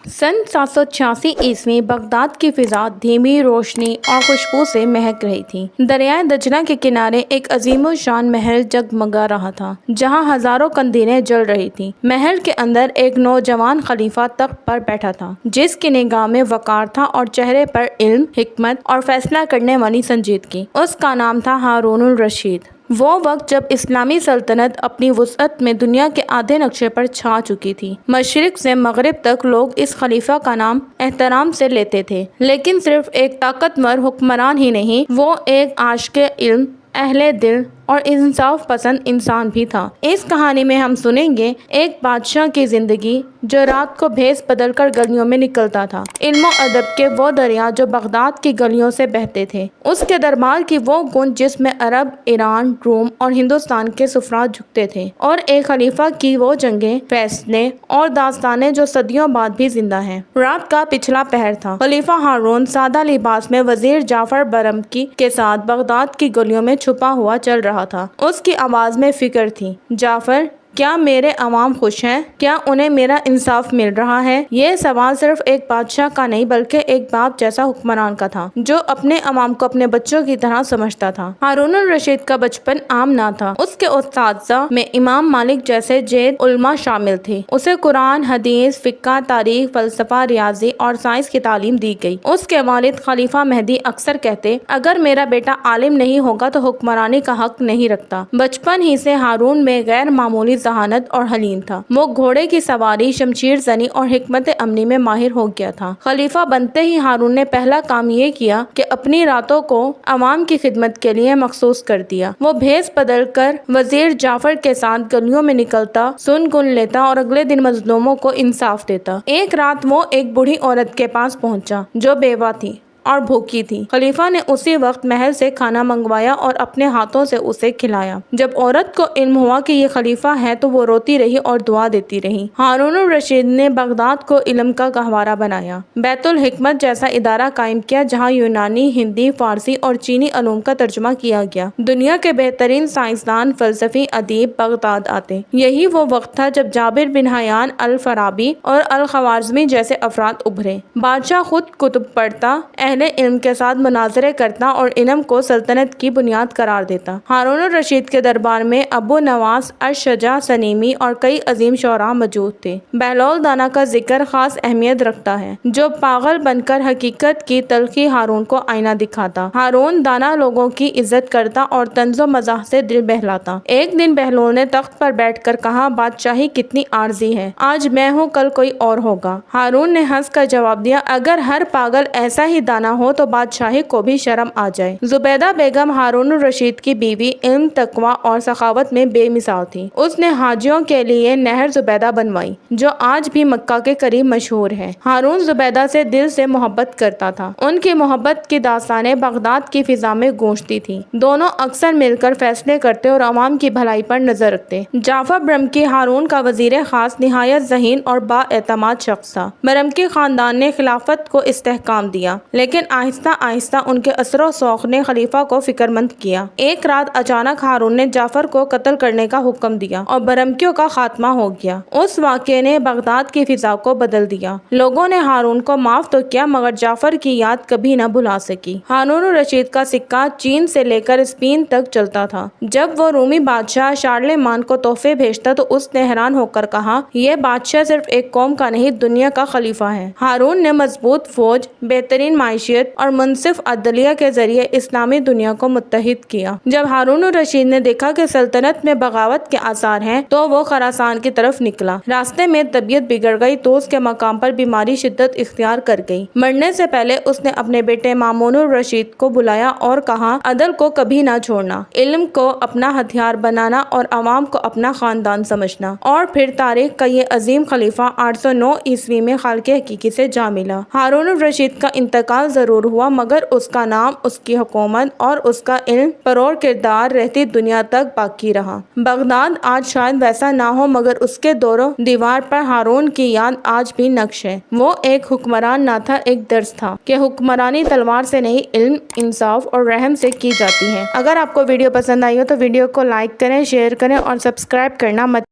سن 786 عیسوی بغداد کی فضا دھیمی روشنی اور خوشبو سے مہک رہی تھی۔ دریائے دجلہ کے کنارے ایک عظیم الشان محل جگمگا رہا تھا جہاں ہزاروں قندیلیں جل رہی تھیں۔ محل کے اندر ایک نوجوان خلیفہ تخت پر بیٹھا تھا جس کی نگاہ میں وقار تھا اور چہرے پر علم، حکمت اور فیصلہ کرنے والی سنجیدگی۔ اس کا نام تھا ہارون الرشید۔ وہ وقت جب اسلامی سلطنت اپنی وسعت میں دنیا کے آدھے نقشے پر چھا چکی تھی۔ مشرق سے مغرب تک لوگ اس خلیفہ کا نام احترام سے لیتے تھے، لیکن صرف ایک طاقتور حکمران ہی نہیں، وہ ایک عاشق علم، اہل دل اور انصاف پسند انسان بھی تھا۔ اس کہانی میں ہم سنیں گے ایک بادشاہ کی زندگی جو رات کو بھیس بدل کر گلیوں میں نکلتا تھا، علم و ادب کے وہ دریا جو بغداد کی گلیوں سے بہتے تھے، اس کے دربار کی وہ گونج جس میں عرب، ایران، روم اور ہندوستان کے سفراء جھکتے تھے، اور ایک خلیفہ کی وہ جنگیں، فیصلے اور داستانیں جو صدیوں بعد بھی زندہ ہیں۔ رات کا پچھلا پہر تھا۔ خلیفہ ہارون سادہ لباس میں وزیر جعفر برمکی کے ساتھ بغداد کی گلیوں میں چھپا ہوا چل رہا تھا۔ اس کی آواز میں فکر تھی۔ جعفر، کیا میرے عوام خوش ہیں؟ کیا انہیں میرا انصاف مل رہا ہے؟ یہ سوال صرف ایک بادشاہ کا نہیں بلکہ ایک باپ جیسا حکمران کا تھا جو اپنے عوام کو اپنے بچوں کی طرح سمجھتا تھا۔ ہارون الرشید کا بچپن عام نہ تھا۔ اس کے اساتذہ میں امام مالک جیسے جید علماء شامل تھے۔ اسے قرآن، حدیث، فقہ، تاریخ، فلسفہ، ریاضی اور سائنس کی تعلیم دی گئی۔ اس کے والد خلیفہ مہدی اکثر کہتے، اگر میرا بیٹا عالم نہیں ہوگا تو حکمرانی کا حق نہیں رکھتا۔ بچپن ہی سے ہارون میں غیر معمولی ذہانت اور حلیم تھا۔ وہ گھوڑے کی سواری، شمشیر زنی اور حکمت عملی میں ماہر ہو گیا تھا۔ خلیفہ بنتے ہی ہارون نے پہلا کام یہ کیا کہ اپنی راتوں کو عوام کی خدمت کے لیے مخصوص کر دیا۔ وہ بھیس بدل کر وزیر جعفر کے ساتھ گلیوں میں نکلتا، سن گن لیتا اور اگلے دن مظلوموں کو انصاف دیتا۔ ایک رات وہ ایک بوڑھی عورت کے پاس پہنچا جو بیوہ تھی اور بھوکی تھی۔ خلیفہ نے اسی وقت محل سے کھانا منگوایا اور اپنے ہاتھوں سے اسے کھلایا۔ جب عورت کو علم ہوا کہ یہ خلیفہ ہے تو وہ روتی رہی اور دعا دیتی رہی۔ ہارون الرشید نے بغداد کو علم کا گہوارہ بنایا۔ بیت الحکمت جیسا ادارہ قائم کیا جہاں یونانی، ہندی، فارسی اور چینی علوم کا ترجمہ کیا گیا۔ دنیا کے بہترین سائنسدان، فلسفی، ادیب بغداد آتے۔ یہی وہ وقت تھا جب جابر بن حیان، الفارابی اور الخوارزمی جیسے افراد ابھرے۔ بادشاہ خود کتب پڑھتا، اہل علم کے ساتھ مناظرے کرتا اور علم کو سلطنت کی بنیاد قرار دیتا۔ ہارون الرشید کے دربار میں ابو نواس، اشجع سنیمی اور کئی عظیم شعراء موجود تھے۔ بہلول دانا کا ذکر خاص اہمیت رکھتا ہے جو پاگل بن کر حقیقت کی تلخی ہارون کو آئینہ دکھاتا۔ ہارون دانا لوگوں کی عزت کرتا اور طنز و مزاح سے دل بہلاتا۔ ایک دن بہلول نے تخت پر بیٹھ کر کہا، بادشاہی کتنی عارضی ہے، آج میں ہوں کل کوئی اور ہوگا۔ ہارون نے ہنس کر جواب دیا، اگر ہر پاگل ایسا ہی دانا ہو تو بادشاہی کو بھی شرم آ جائے۔ زبیدہ بیگم ہارون الرشید کی بیوی علم، تقویٰ اور سخاوت میں بے مثال تھی۔ اس نے حاجیوں کے لیے نہر زبیدہ بنوائی جو آج بھی مکہ کے قریب مشہور ہے۔ ہارون زبیدہ سے دل سے محبت کرتا تھا۔ ان کی محبت کی داستانیں بغداد کی فضا میں گونجتی تھیں۔ دونوں اکثر مل کر فیصلے کرتے اور عوام کی بھلائی پر نظر رکھتے۔ جعفر برمکی ہارون کا وزیر خاص نہایت ذہین اور با اعتماد شخص تھا۔ برمکی خاندان نے خلافت کو استحکام دیا، لیکن آہستہ آہستہ ان کے اثر و شوق نے خلیفہ کو فکر مند کیا۔ ایک رات اچانک ہارون نے جعفر کو قتل کرنے کا حکم دیا اور برمکیوں کا خاتمہ ہو گیا۔ اس واقعے نے بغداد کی فضا کو بدل دیا۔ لوگوں نے ہارون کو معاف تو کیا مگر جعفر کی یاد کبھی نہ بھلا سکی۔ ہارون الرشید کا سکہ چین سے لے کر اسپین تک چلتا تھا۔ جب وہ رومی بادشاہ شارلمان کو تحفے بھیجتا تو اس نے حیران ہو کر کہا، یہ بادشاہ صرف ایک قوم کا نہیں دنیا کا خلیفہ ہے۔ ہارون نے مضبوط فوج، بہترین معیشت اور منصف عدلیہ کے ذریعے اسلامی دنیا کو متحد کیا۔ جب ہارون الرشید نے دیکھا کہ سلطنت میں بغاوت کے آثار ہیں تو وہ خراسان کی طرف نکلا۔ راستے میں طبیعت بگڑ گئی تو اس کے مقام پر بیماری شدت اختیار کر گئی۔ مرنے سے پہلے اس نے اپنے بیٹے مامون الرشید کو بلایا اور کہا، عدل کو کبھی نہ چھوڑنا، علم کو اپنا ہتھیار بنانا اور عوام کو اپنا خاندان سمجھنا۔ اور پھر تاریخ کا یہ عظیم خلیفہ 809 عیسوی میں خالق حقیقی سے جا ملا۔ ہارون الرشید کا انتقال ضرور ہوا مگر اس کا نام، اس کی حکومت اور اس کا علم پرور کردار رہتی دنیا تک باقی رہا۔ بغداد آج شاید ویسا نہ ہو مگر اس کے دور و دیوار پر ہارون کی یاد آج بھی نقش ہے۔ وہ ایک حکمران نہ تھا، ایک درس تھا کہ حکمرانی تلوار سے نہیں، علم، انصاف اور رحم سے کی جاتی ہے۔ اگر آپ کو ویڈیو پسند آئی ہو تو ویڈیو کو لائک کریں، شیئر کریں اور سبسکرائب کرنا مت